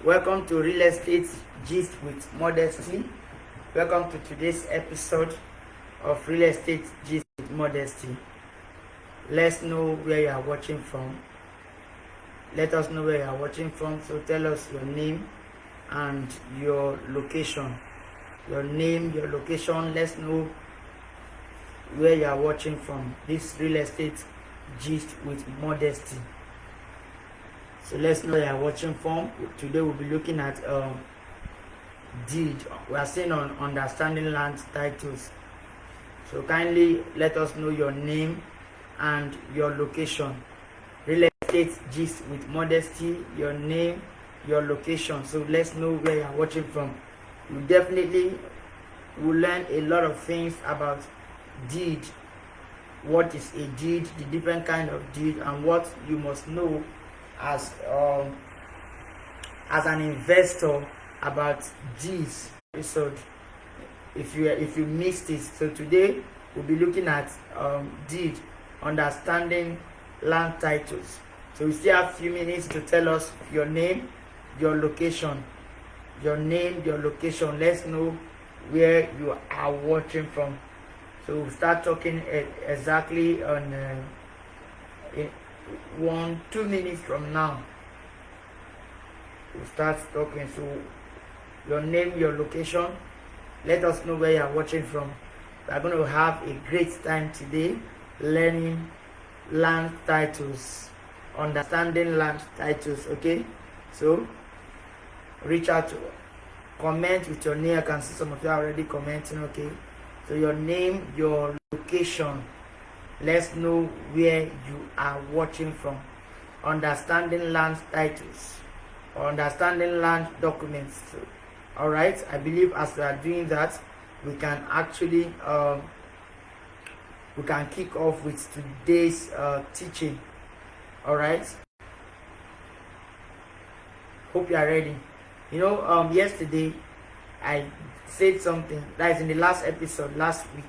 Welcome to Real Estate Gist with Modesty. Welcome to today's episode of Real Estate Gist with Modesty. Let's know where you are watching from. Let us know where you are watching from. So tell us your name and your location. Your name, your location. Let's know where you are watching from. This Real Estate Gist with Modesty. So let's know where you are watching from. Today we'll be looking at deed. We are saying on understanding land titles. So kindly let us know your name and your location. Real Estate Gist with Modesty. Your name, your location. So let's know where you are watching from. You definitely will learn a lot of things about deed. What is a deed, the different kind of deed, and what you must know as an investor about this episode if you missed it. So today we'll be looking at deed, understanding land titles. So we still have a few minutes to tell us your name, your location. Your name, your location. Let's know where you are watching from. So we'll start talking exactly on 2 minutes from now. We'll start talking. So your name, your location. Let us know where you are watching from. We are going to have a great time today learning land titles, understanding land titles. Okay, so reach out to comment with your name. I can see some of you are already commenting. Okay, so your name, your location. Let's know where you are watching from. Understanding land titles, or understanding land documents. So, all right, I believe as we are doing that, we can actually we can kick off with today's teaching. All right, hope you are ready. You know, yesterday I said something that is in the last episode last week.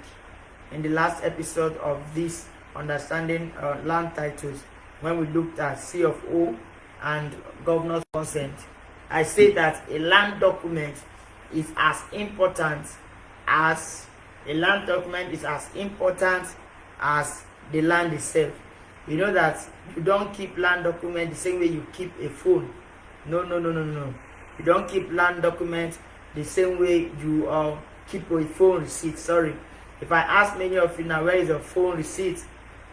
In the last episode of this understanding land titles, when we looked at C of O and governor's consent, I said that a land document is as important as the land itself. You know that you don't keep land document the same way you keep a phone. No. You don't keep land document the same way you keep a phone receipt. Sorry. If I ask many of you now, where is your phone receipt?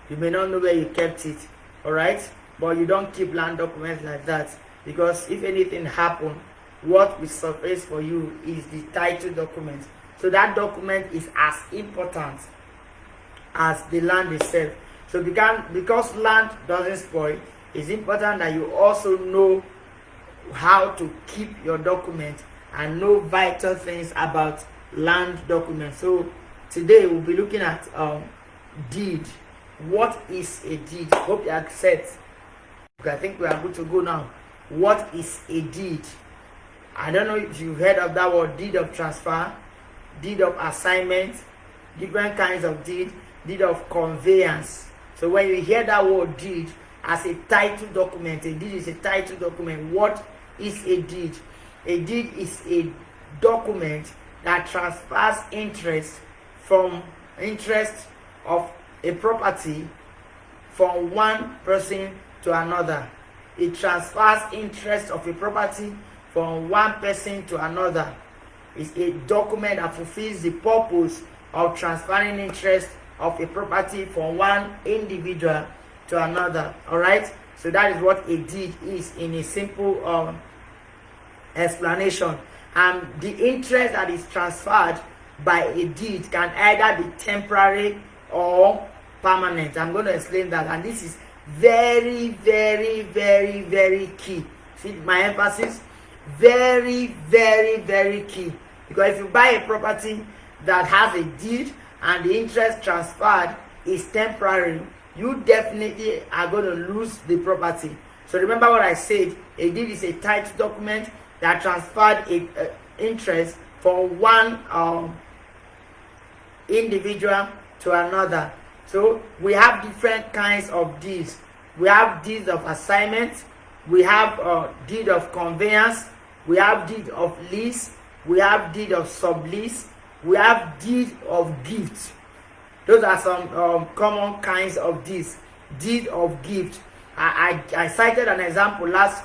You may not know where you kept it. Alright? But you don't keep land documents like that. Because if anything happens, what will surface for you is the title document. So that document is as important as the land itself. So because land doesn't spoil, it's important that you also know how to keep your document and know vital things about land documents. So today we'll be looking at deed. What is a deed? Hope you accept. I think we are good to go now. What is a deed? I don't know if you've heard of that word, deed of transfer, deed of assignment, different kinds of deed of conveyance. So when you hear that word deed as a title document, a deed is a title document. What is a deed? A deed is a document that transfers interest of a property from one person to another. It transfers interest of a property from one person to another. It's a document that fulfills the purpose of transferring interest of a property from one individual to another. All right, so that is what a deed is in a simple explanation. And the interest that is transferred by a deed can either be temporary or permanent. I'm going to explain that, and this is very, very, very, very key. See my emphasis? Very, very, very key. Because if you buy a property that has a deed and the interest transferred is temporary, you definitely are going to lose the property. So remember what I said, a deed is a title document that transferred interest from one individual to another. So we have different kinds of deeds. We have deeds of assignment, we have deed of conveyance, we have deed of lease, we have deed of sublease, we have deed of gift. Those are some common kinds of deeds. Deed of gift. I cited an example last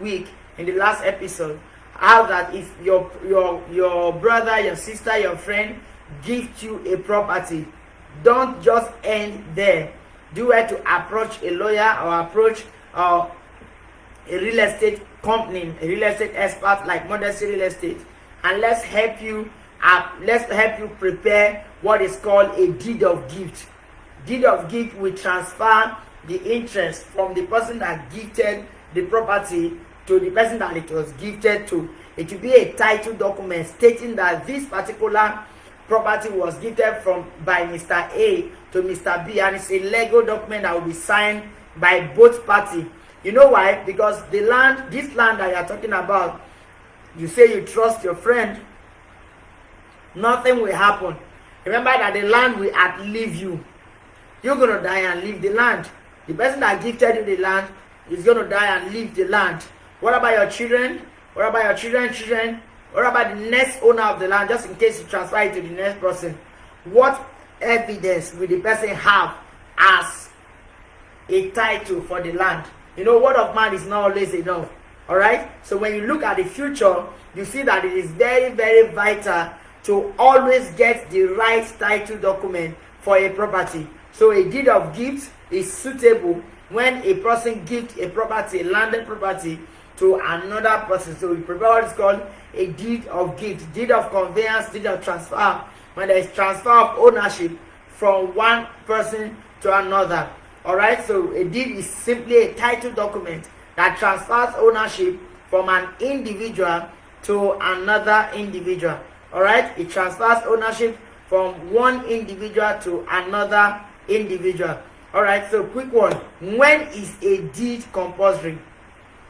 week in the last episode, how that if your brother, your sister, your friend gift you a property, don't just end there. Do it to approach a lawyer or approach a real estate company, a real estate expert like Modesty Real Estate, and let's help you prepare what is called a deed of gift. Deed of gift will transfer the interest from the person that gifted the property to the person that it was gifted to. It will be a title document stating that this particular property was gifted by Mr. A to Mr. B, and it's a legal document that will be signed by both parties. You know why? Because this land that you are talking about, you say you trust your friend, nothing will happen. Remember that the land will outlive you. You're going to die and leave the land. The person that gifted you the land is going to die and leave the land. What about your children? What about your children's children? What about the next owner of the land, just in case you transfer it to the next person? What evidence will the person have as a title for the land? You know, word of man is not always enough. Alright? So when you look at the future, you see that it is very, very vital to always get the right title document for a property. So a deed of gift is suitable when a person gives a property, a landed property, to another person. So we prepare what is called a deed of gift, deed of conveyance, deed of transfer, when there is transfer of ownership from one person to another. Alright, so a deed is simply a title document that transfers ownership from an individual to another individual. Alright, it transfers ownership from one individual to another individual. Alright, so quick one. When is a deed compulsory?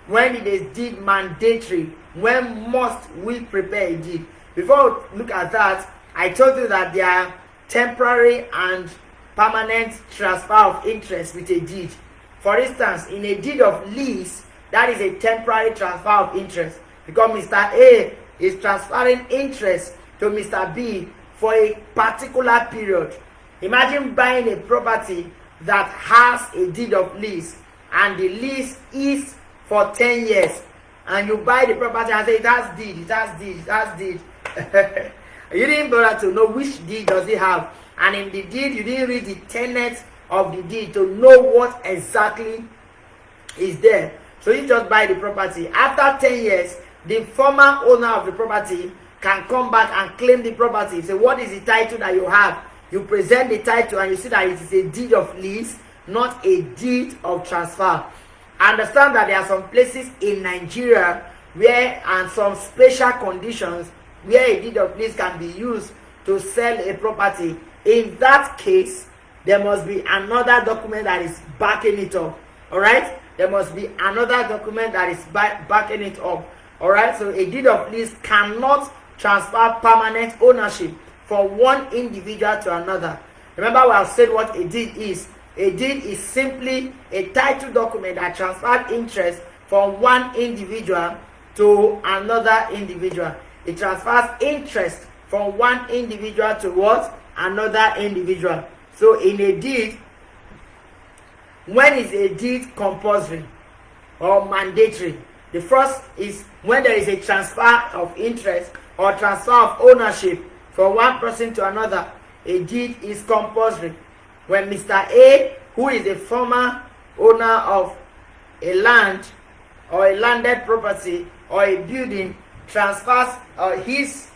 When it is deed mandatory? When must we prepare a deed? Before we look at that, I told you that there are temporary and permanent transfer of interest with a deed. For instance, in a deed of lease, that is a temporary transfer of interest, because Mr. A is transferring interest to Mr. B for a particular period. Imagine buying a property that has a deed of lease, and the lease is for 10 years, and you buy the property and say it has deed, it has deed, it has deed. You didn't bother to know which deed does it have, and in the deed you didn't read the tenets of the deed to know what exactly is there. So you just buy the property. After 10 years, the former owner of the property can come back and claim the property. So what is the title that you have? You present the title and you see that it is a deed of lease, not a deed of transfer. Understand that there are some places in Nigeria where, and some special conditions, where a deed of lease can be used to sell a property. In that case, there must be another document that is backing it up. Alright? There must be another document that is backing it up. Alright? So a deed of lease cannot transfer permanent ownership from one individual to another. Remember, we have said what a deed is. A deed is simply a title document that transfers interest from one individual to another individual. It transfers interest from one individual to what? Another individual. So in a deed, when is a deed compulsory or mandatory? The first is when there is a transfer of interest or transfer of ownership from one person to another. A deed is compulsory. When Mr. A, who is a former owner of a land or a landed property or a building, transfers his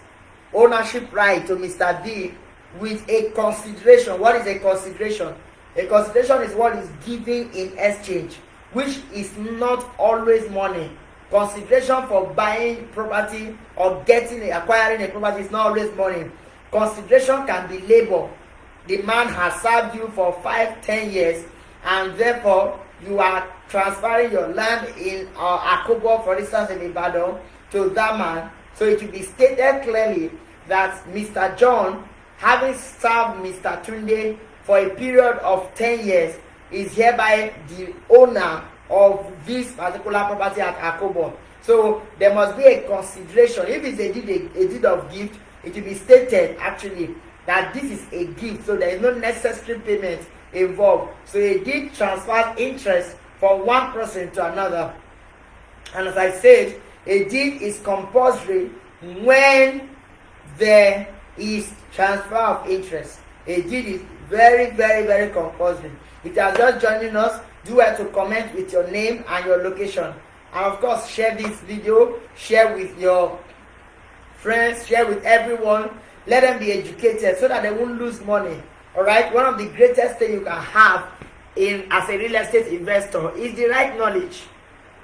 ownership right to Mr. B with a consideration. What is a consideration? A consideration is what is given in exchange, which is not always money. Consideration for buying property or acquiring a property is not always money. Consideration can be labor. The man has served you for 5-10 years, and therefore you are transferring your land in Akobo, for instance, in Ibadan, to that man. So it will be stated clearly that Mr. John, having served Mr. Tunde for a period of 10 years, is hereby the owner of this particular property at Akobo. So there must be a consideration. If it's a deed of gift, it will be stated actually that this is a gift, so there is no necessary payment involved. So a deed transfers interest from one person to another. And as I said, a deed is compulsory when there is transfer of interest. A deed is very, very, very compulsory. If you are just joining us, do well to comment with your name and your location. And of course, share this video, share with your friends, share with everyone. Let them be educated so that they won't lose money. Alright, one of the greatest things you can have as a real estate investor is the right knowledge.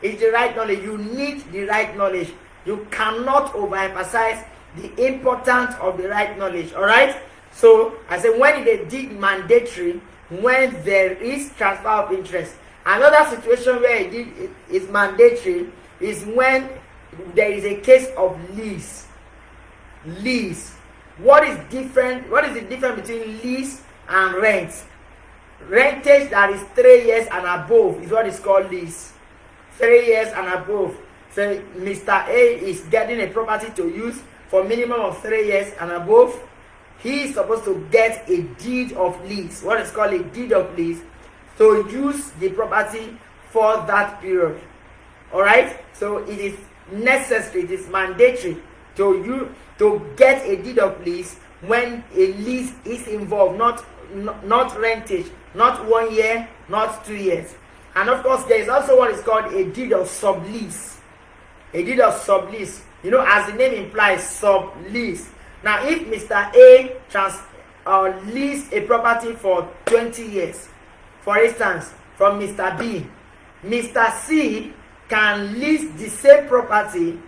It's the right knowledge. You need the right knowledge. You cannot overemphasize the importance of the right knowledge. Alright, so I say when they did mandatory, when there is transfer of interest. Another situation where it is mandatory is when there is a case of lease. What is the difference between lease and rent? Rentage that is 3 years and above is what is called lease. 3 years and above. So Mr. A is getting a property to use for minimum of 3 years and above. He is supposed to get a deed of lease, what is called a deed of lease, to use the property for that period. Alright, so it is necessary, it is mandatory to get a deed of lease when a lease is involved, not rentage, not 1 year, not 2 years. And of course, there is also what is called a deed of sublease. A deed of sublease, as the name implies, sublease. Now, if Mr. A leased a property for 20 years, for instance, from Mr. B, Mr. C can lease the same property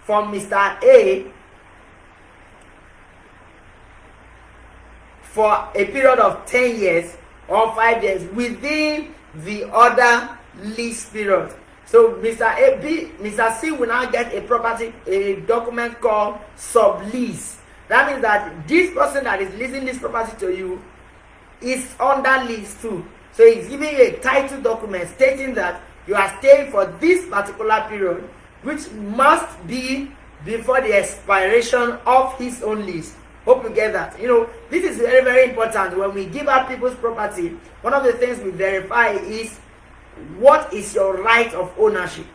from Mr. A for a period of 10 years or 5 years within the other lease period. So Mr. C will now get a property, a document called sublease. That means that this person that is leasing this property to you is under lease too. So he's giving you a title document stating that you are staying for this particular period, which must be before the expiration of his own lease. Hope you get that. This is very, very important. When we give out people's property, one of the things we verify is what is your right of ownership.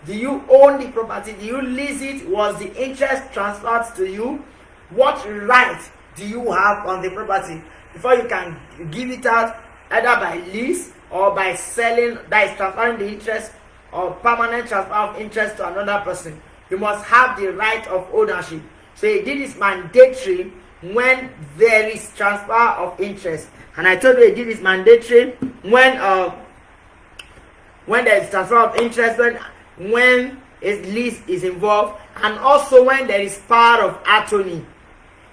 Do you own the property? Do you lease it? Was the interest transferred to you? What right do you have on the property before you can give it out, either by lease or by selling, that is transferring the interest, or permanent transfer of interest to another person? You must have the right of ownership. So a deed is mandatory when there is transfer of interest. And I told you a deed is mandatory when there is transfer of interest, when a lease is involved, and also when there is power of attorney.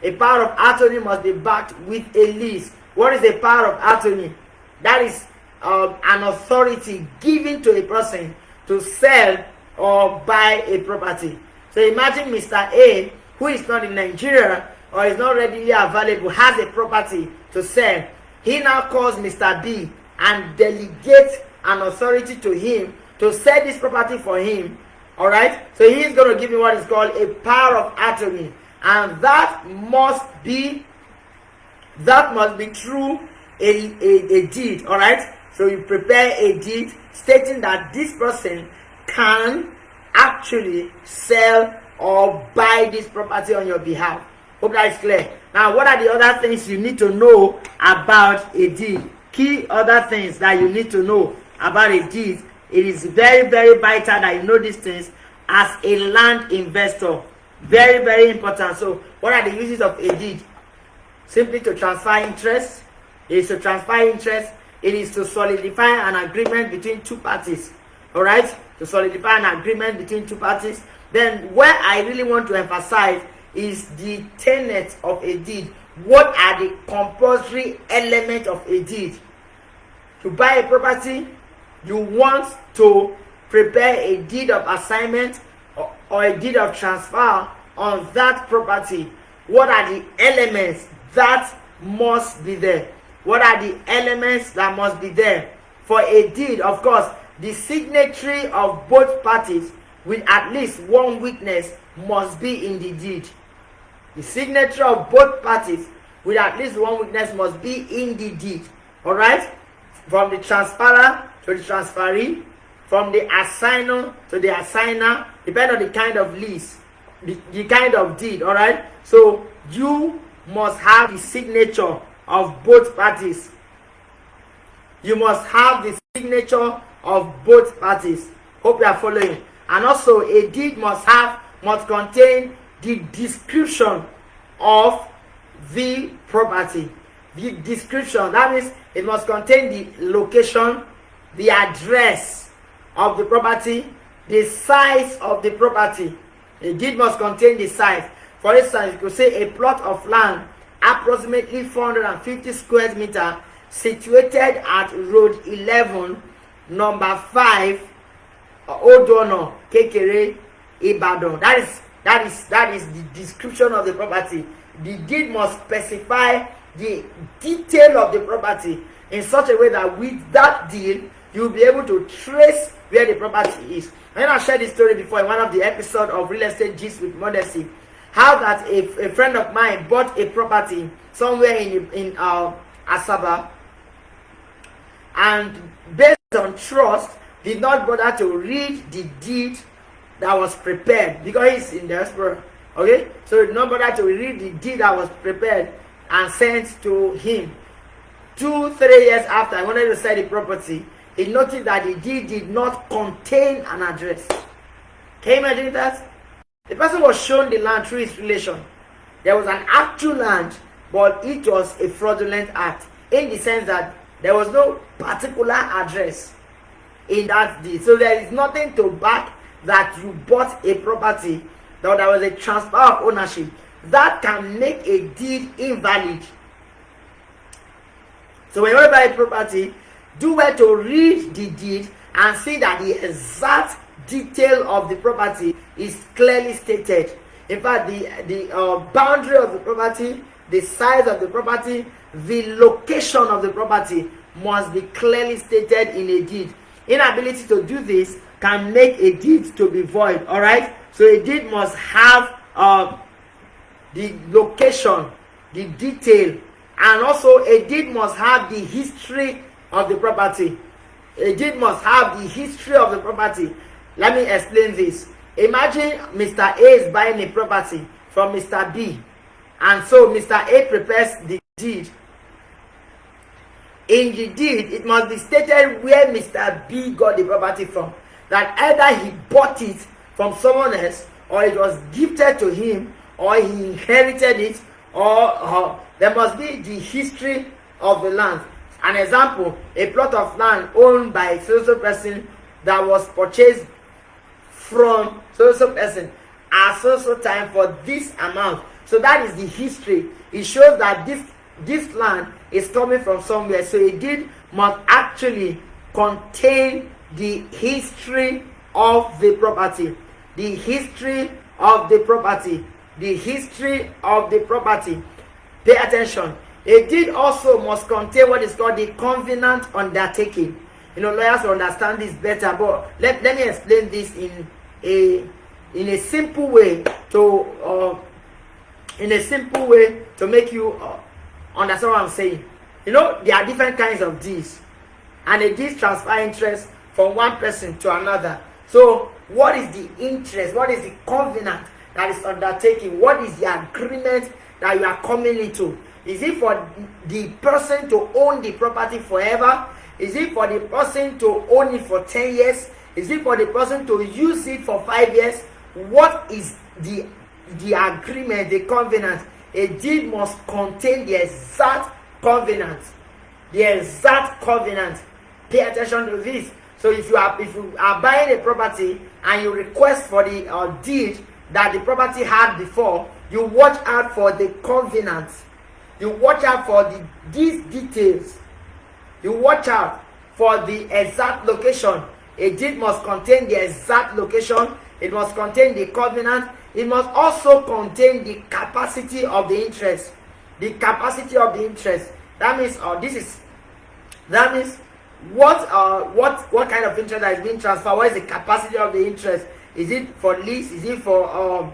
A power of attorney must be backed with a lease. What is a power of attorney? That is an authority given to a person to sell or buy a property. So imagine Mr. A, who is not in Nigeria or is not readily available, has a property to sell. He now calls Mr. B and delegates an authority to him to sell this property for him. Alright? So he is going to give him what is called a power of attorney. And that must be through a deed. Alright? So you prepare a deed stating that this person can actually sell or buy this property on your behalf. Hope that is clear. Now, what are the other things you need to know about a deed? Key other things that you need to know about a deed. It is very, very vital that you know these things as a land investor. Very, very important. So, what are the uses of a deed? Simply to transfer interest. It is to transfer interest. It is to solidify an agreement between two parties. Alright? To solidify an agreement between two parties. Then, where I really want to emphasize is the tenets of a deed. What are the compulsory elements of a deed? To buy a property, you want to prepare a deed of assignment or a deed of transfer on that property. What are the elements that must be there? What are the elements that must be there? For a deed, of course, the signatory of both parties with at least one witness must be in the deed. The signature of both parties with at least one witness must be in the deed. All right? From the transferor to the transferee, from the assigner to the assigner, depending on the kind of lease, the kind of deed. All right? So you must have the signature of both parties. You must have the signature of both parties. Hope you are following. And also, a deed must contain the description of the property. The description, that means it must contain the location, the address of the property, the size of the property. A deed must contain the size. For instance, you could say a plot of land approximately 450 square meter situated at road 11, number 5, Odono, Kekere, Ibadan. That is the description of the property. The deed must specify the detail of the property in such a way that with that deed you'll be able to trace where the property is. And I shared this story before in one of the episodes of Real Estate Gist with Modesty, how that a friend of mine bought a property somewhere in Asaba, and based on trust did not bother to read the deed that was prepared because he's in diaspora. Okay, so he did not bother to read the deed that was prepared and sent to him. 2-3 years after I wanted to sell the property, he noticed that the deed did not contain an address. Can you imagine that? The person was shown the land through his relation. There was an actual land, but it was a fraudulent act in the sense that there was no particular address in that deed. So there is nothing to back that you bought a property, that there was a transfer of ownership. That can make a deed invalid. So when you buy a property, do well to read the deed and see that the exact detail of the property is clearly stated. In fact, the boundary of the property, the size of the property, the location of the property must be clearly stated in a deed. Inability to do this can make a deed to be void. All right, so a deed must have the location, the detail, and also a deed must have the history of the property. A deed must have the history of the property. Let me explain this. Imagine Mr. A is buying a property from Mr. B, and so Mr. A prepares the deed. In the deed, it must be stated where Mr. B got the property from. That either he bought it from someone else, or it was gifted to him, or he inherited it, or there must be the history of the land. An example, a plot of land owned by a so-so person that was purchased from so-so person at so-so time for this amount. So that is the history. It shows that this land is coming from somewhere. So a deed must actually contain the history of the property. The history of the property. The history of the property. Pay attention. A deed also must contain what is called the covenant undertaking. You know, lawyers will understand this better, but let me explain this in a simple way to make you understand what I'm saying. You know, there are different kinds of deeds, and a deed transfer interest from one person to another. So what is the interest? What is the covenant that is undertaking? What is the agreement that you are coming into? Is it for the person to own the property forever? Is it for the person to own it for 10 years? Is it for the person to use it for 5 years? What is the agreement, the covenant? A deed must contain the exact covenant. The exact covenant. Pay attention to this. So if you are buying a property and you request for the deed that the property had before, you watch out for the covenant. You watch out for these details. You watch out for the exact location. A deed must contain the exact location. It must contain the covenant. It must also contain the capacity of the interest. The capacity of the interest. That means what kind of interest that is being transferred? What is the capacity of the interest? Is it for lease? Is it for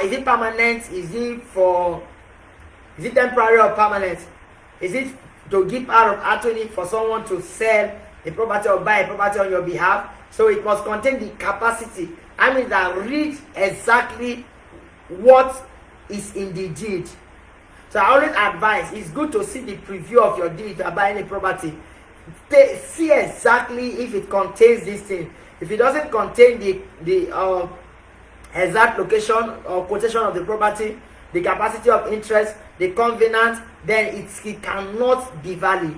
is it permanent? Is it temporary or permanent? Is it to give out of attorney for someone to sell a property or buy a property on your behalf? So it must contain the capacity. I mean that read exactly what is in the deed. So I always advise, it's good to see the preview of your deed if you are buying a property. See exactly if it contains this thing. If it doesn't contain the exact location or quotation of the property, the capacity of interest, the covenant, then it cannot be valid.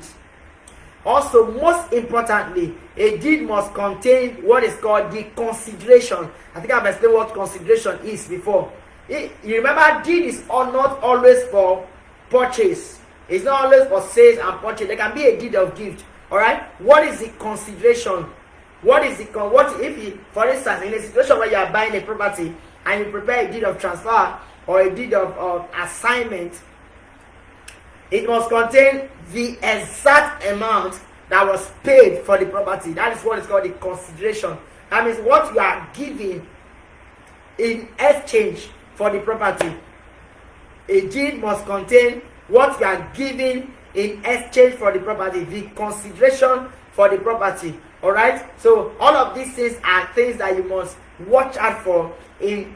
Also, most importantly, a deed must contain what is called the consideration. I think I've explained what consideration is before. You remember, deed is not always for purchase. It's not always for sales and purchase. There can be a deed of gift. All right. What is the consideration? What if you, for instance, in a situation where you are buying a property and you prepare a deed of transfer or a deed of assignment, it must contain the exact amount that was paid for the property. That is what is called the consideration. That means what you are giving in exchange for the property. A deed must contain what you are giving in exchange for the property, the consideration for the property. All right. So all of these things are things that you must watch out for in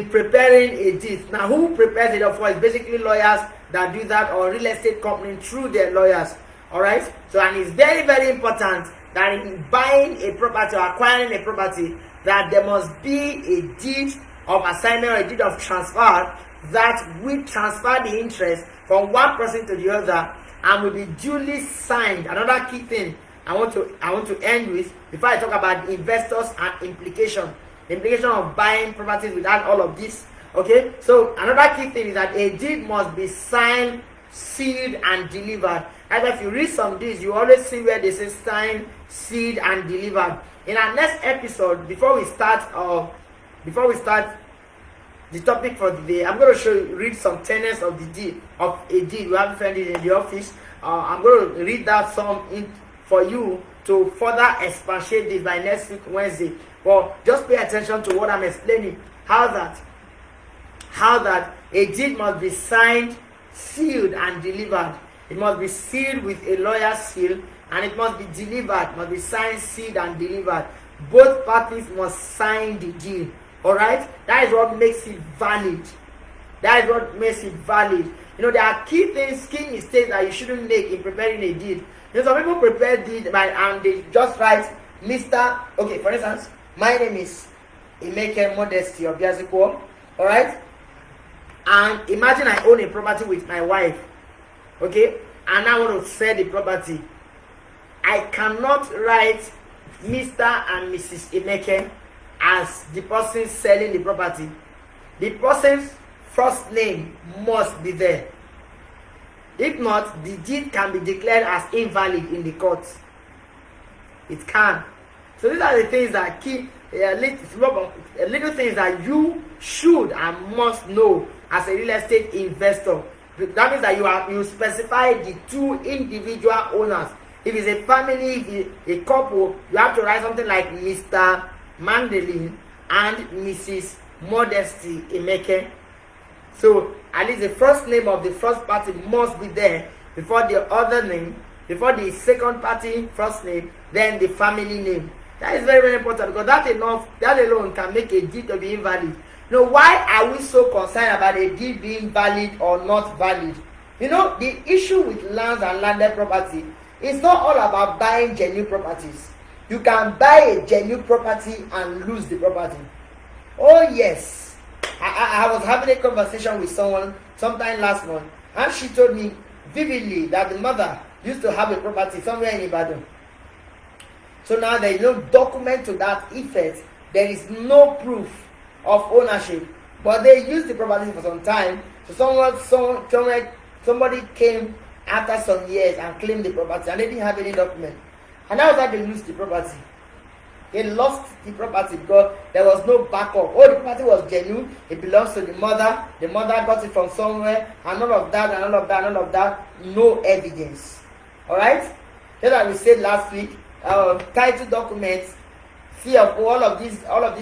preparing a deed. Now, who prepares it? Of course, basically lawyers that do that, or real estate company through their lawyers. All right. So, and it's very, very important that in buying a property or acquiring a property, that there must be a deed of assignment or a deed of transfer that will transfer the interest from one person to the other and will be duly signed. Another key thing I want to end with before I talk about investors and implication. The implication of buying properties without all of this. Okay, so another key thing is that a deed must be signed, sealed, and delivered. And if you read some deeds, you always see where they say signed, sealed, and delivered. In our next episode, before we start the topic for the day, I'm going to read some tenets of the deed of a deed. We haven't found it in the office. I'm going to read that some for you to further expatiate this by next week Wednesday. Well, just pay attention to what I'm explaining. How that a deed must be signed, sealed, and delivered. It must be sealed with a lawyer's seal, and it must be delivered. Must be signed, sealed, and delivered. Both parties must sign the deed. All right, that is what makes it valid. That is what makes it valid. You know, there are key mistakes that you shouldn't make in preparing a deed. You know, some people prepare deed and they just write Mr. Okay, for instance, my name is Emeke Modesty of Yaziko. All right, and imagine I own a property with my wife. Okay, and I want to sell the property. I cannot write Mr. and Mrs. Emeke as the person selling the property. The person's first name must be there. If not, the deed can be declared as invalid in the court. It can. So these are the things that keep little things that you should and must know as a real estate investor. That means that you specify the two individual owners. If it's a family, if it's a couple, you have to write something like Mr. Mandelin and Mrs. Modesty Emeke. So at least the first name of the first party must be there before the other name, before the second party first name, then the family name. That is very, very important, because that alone can make a deed to be invalid. You know, why are we so concerned about a deed being valid or not valid? You know, the issue with lands and landed property is not all about buying genuine properties. You can buy a genuine property and lose the property. Oh yes, I was having a conversation with someone sometime last month, and she told me vividly that the mother used to have a property somewhere in Ibadan. So now there is no document to that effect. There is no proof of ownership, but they used the property for some time. So somebody came after some years and claimed the property, and they didn't have any document. And that was how they lose the property. They lost the property because there was no backup. Oh, the property was genuine. It belongs to the mother. The mother got it from somewhere, and all of that. No evidence. All right. Just like we said last week, title documents, fee of all of these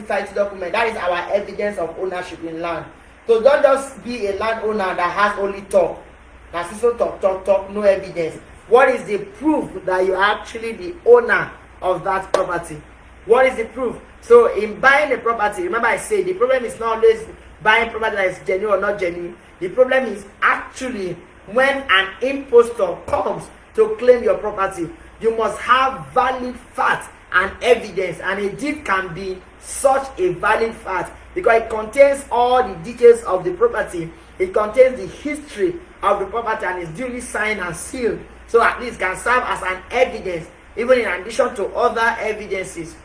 title documents. That is our evidence of ownership in land. So don't just be a landowner that has only talk. That's also talk, no evidence. What is the proof that you are actually the owner of that property? What is the proof? So in buying a property, remember I said the problem is not always buying property that is genuine or not genuine. The problem is actually when an impostor comes to claim your property, you must have valid facts and evidence, and a deed can be such a valid fact because it contains all the details of the property. It contains the history of the property and is duly signed and sealed, so at least can serve as an evidence, even in addition to other evidences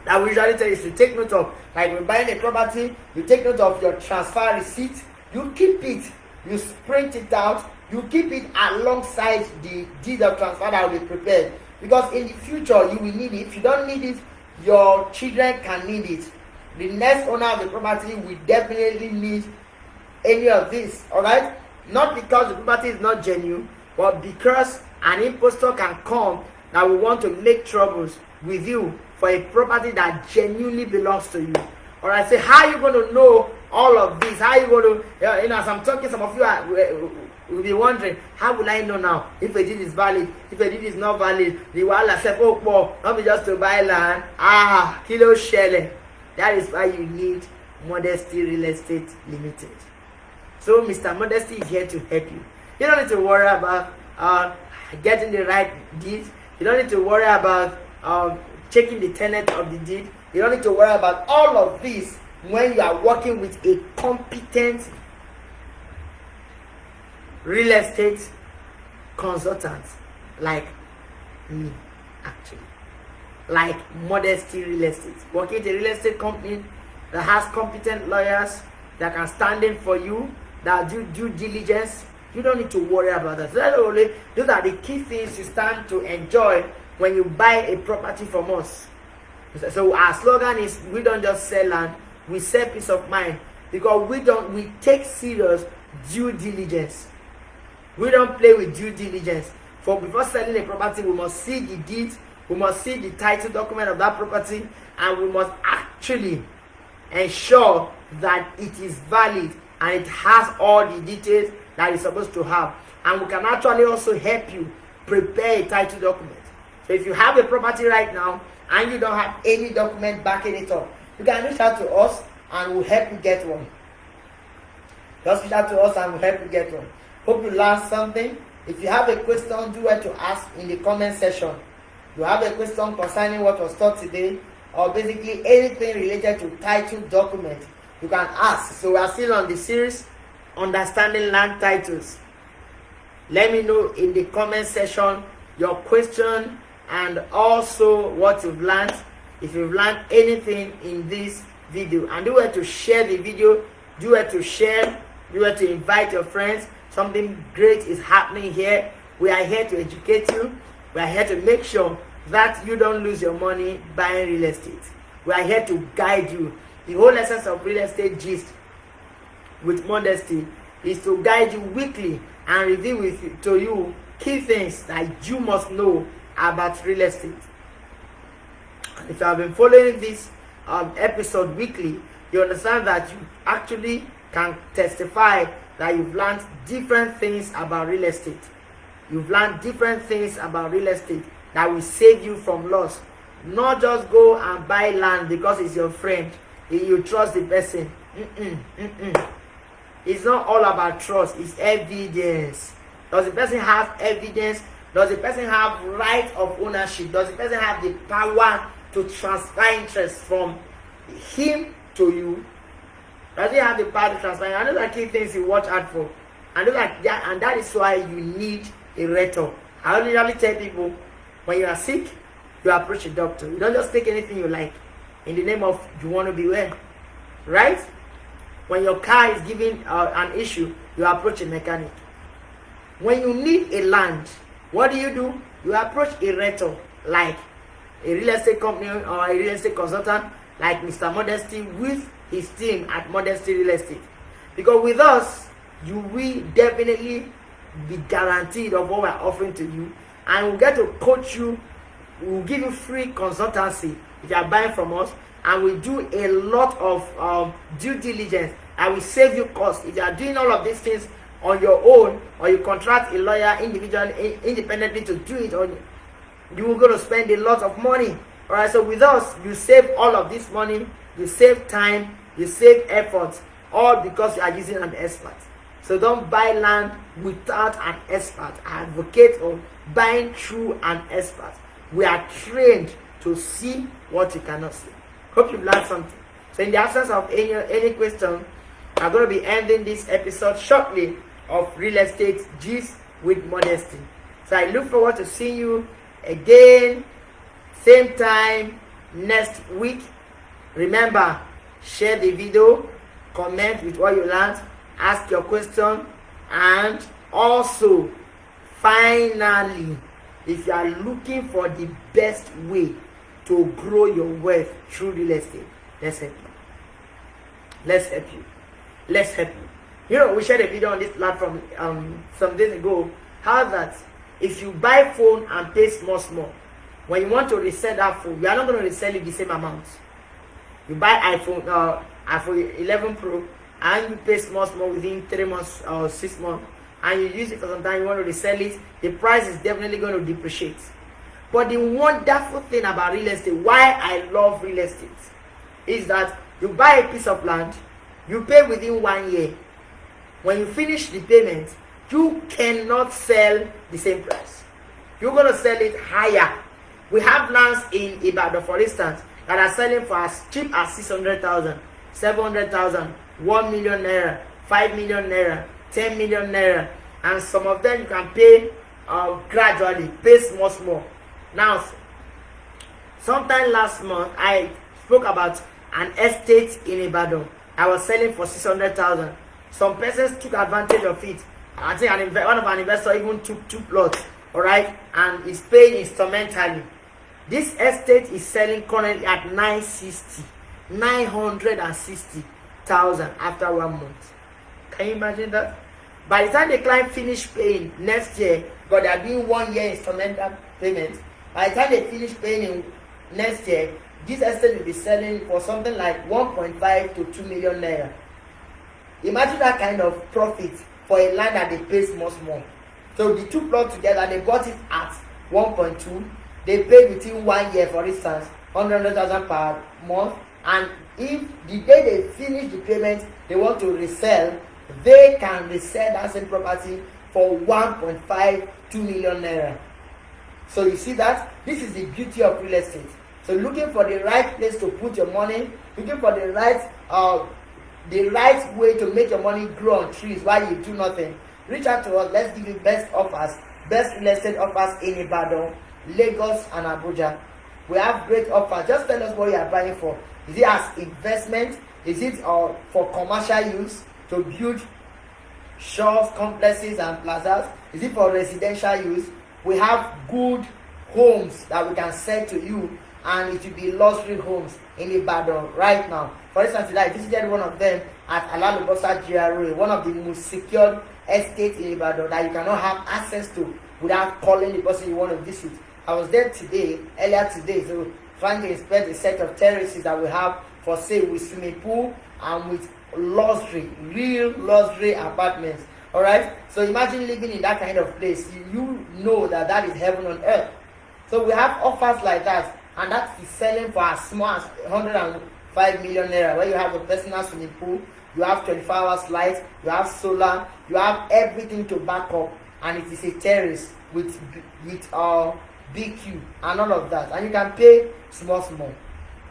that we usually tell you to take note of. Like when buying a property, you take note of your transfer receipt, you keep it, you print it out, you keep it alongside the deed of transfer that will be prepared, because in the future you will need it. If you don't need it, your children can need it. The next owner of the property will definitely need any of this. All right, not because the property is not genuine, but because an impostor can come that will want to make troubles with you for a property that genuinely belongs to you. All right, so how are you going to know all of this? How are you going to, as I'm talking, some of you will be wondering, how will I know now if a deed is valid, if a deed is not valid? The wall said, oh, well, not be just to buy land. Kilo shelle. That is why you need Modesty Real Estate Limited. So Mr. Modesty is here to help you. You don't need to worry about getting the right deed. You don't need to worry about checking the tenet of the deed. You don't need to worry about all of this when you are working with a competent real estate consultant like me, actually. Like Modesty Real Estate. Working with a real estate company that has competent lawyers that can stand in for you, that do due diligence. You don't need to worry about that. Those are the key things you stand to enjoy when you buy a property from us. So our slogan is, we don't just sell land, we sell peace of mind, because we take serious due diligence. We don't play with due diligence. For before selling a property, we must see the deed, we must see the title document of that property, and we must actually ensure that it is valid and it has all the details that it's supposed to have. And we can actually also help you prepare a title document. So if you have a property right now and you don't have any document backing it up, you can reach out to us and we'll help you get one. Just reach out to us and we'll help you get one. Hope you learned something. If you have a question, do what to ask in the comment section. You have a question concerning what was taught today, or basically anything related to title document, you can ask. So we are still on the series Understanding Land Titles. Let me know in the comment section your question and also what you've learned. If you've learned anything in this video, and do it to share the video, do it to share, do it to invite your friends. Something great is happening here. We are here to educate you. We are here to make sure that you don't lose your money buying real estate. We are here to guide you. The whole essence of Real Estate Gist with Modesty is to guide you weekly and reveal to you key things that you must know about real estate. And if you have been following this episode weekly, you understand that you actually can testify that you've learned different things about real estate. You've learned different things about real estate that will save you from loss. Not just go and buy land because it's your friend, you trust the person. It's not all about trust, it's evidence. Does the person have evidence? Does the person have right of ownership? Does the person have the power to transfer interest from him to you? Does he have the power to transfer? I know that key things you watch out for. I know that, and that is why you need a rector. I usually tell people, when you are sick, you approach a doctor. You don't just take anything you like in the name of you want to be well, right? When your car is giving an issue, you approach a mechanic. When you need a land, what do? You approach a rector, like a real estate company or a real estate consultant like Mr. Modesty with his team at Modesty Real Estate. Because with us, you will definitely be guaranteed of what we're offering to you, and we'll get to coach you We will give you free consultancy if you are buying from us, and we do a lot of due diligence. I will save you cost. If you are doing all of these things on your own, or you contract a lawyer individually, independently to do it, or you are going to spend a lot of money. All right, so with us, you save all of this money, you save time, you save effort, all because you are using an expert. So don't buy land without an expert. I advocate of buying through an expert. We are trained to see what you cannot see. Hope you've learned something. So in the absence of any question, I'm going to be ending this episode shortly of Real Estate Gist with Modesty. So I look forward to seeing you again, same time next week. Remember, share the video, comment with what you learned, ask your question, and also, finally, if you are looking for the best way to grow your wealth through real estate, let's help you. Let's help you. Let's help you. You know, we shared a video on this platform some days ago. How that if you buy phone and pay small, when you want to resell that phone, you are not going to resell it the same amount. You buy iPhone 11 Pro and you pay small within 3 months or 6 months, and you use it for some time, you want to resell it, the price is definitely going to depreciate. But the wonderful thing about real estate, why I love real estate, is that you buy a piece of land, you pay within 1 year. When you finish the payment, you cannot sell the same price. You're going to sell it higher. We have lands in Ibadan, for instance, that are selling for as cheap as 600,000, 700,000, 1 million naira, 5 million naira, 10 million naira, and some of them you can pay gradually, pay small. Now, sometime last month, I spoke about an estate in Ibadan. I was selling for 600,000. Some persons took advantage of it. I think one of our investors even took 2 plots, all right, and is paying instrumentally. This estate is selling currently at 960,000 after 1 month. Can you imagine that? By the time the client finish paying next year, because they are doing 1 year instrumental payment, by the time they finish paying in next year, this estate will be selling for something like 1.5 to 2 million naira. Imagine that kind of profit for a land that they pay small. So the 2 plots together, they bought it at 1.2. They paid within 1 year, for instance, 100,000 per month. And if the day they finish the payment, they want to resell, they can resell that same property for 1.5, 2 million naira. So you see that? This is the beauty of real estate. So looking for the right place to put your money, looking for the right way to make your money grow on trees while you do nothing. Reach out to us. Let's give you best offers, best real estate offers in Ibadan, Lagos, and Abuja. We have great offers. Just tell us what you are buying for. Is it as investment? Is it for commercial use to build shops, complexes, and plazas? Is it for residential use? We have good homes that we can sell to you, and it will be luxury homes in Ibadan right now. For instance, I visited one of them at Alalubosa GRA, one of the most secured estates in Ibadan that you cannot have access to without calling the person you want to visit. I was there earlier today, so trying to inspect a set of terraces that we have for sale with swimming pool and with luxury, real luxury apartments. All right, so imagine living in that kind of place. You know that is heaven on earth. So we have offers like that, and that is selling for as small as 105 million naira, where you have a personal swimming pool, you have 24 hours light, you have solar, you have everything to back up, and it is a terrace with BQ and all of that, and you can pay small.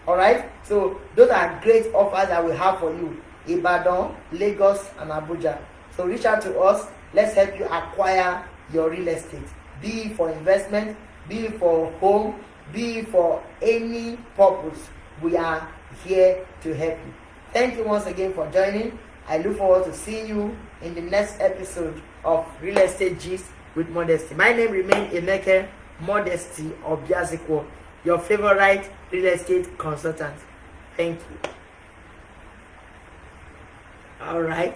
All right, so those are great offers that we have for you: Ibadan, Lagos, and Abuja. So reach out to us. Let's help you acquire your real estate, be it for investment, be it for home, be it for any purpose. We are here to help you. Thank you once again for joining. I look forward to seeing you in the next episode of Real Estate Gist with Modesty. My name remains Emeke Modesty of Biazikwo, your favorite real estate consultant. Thank you. All right.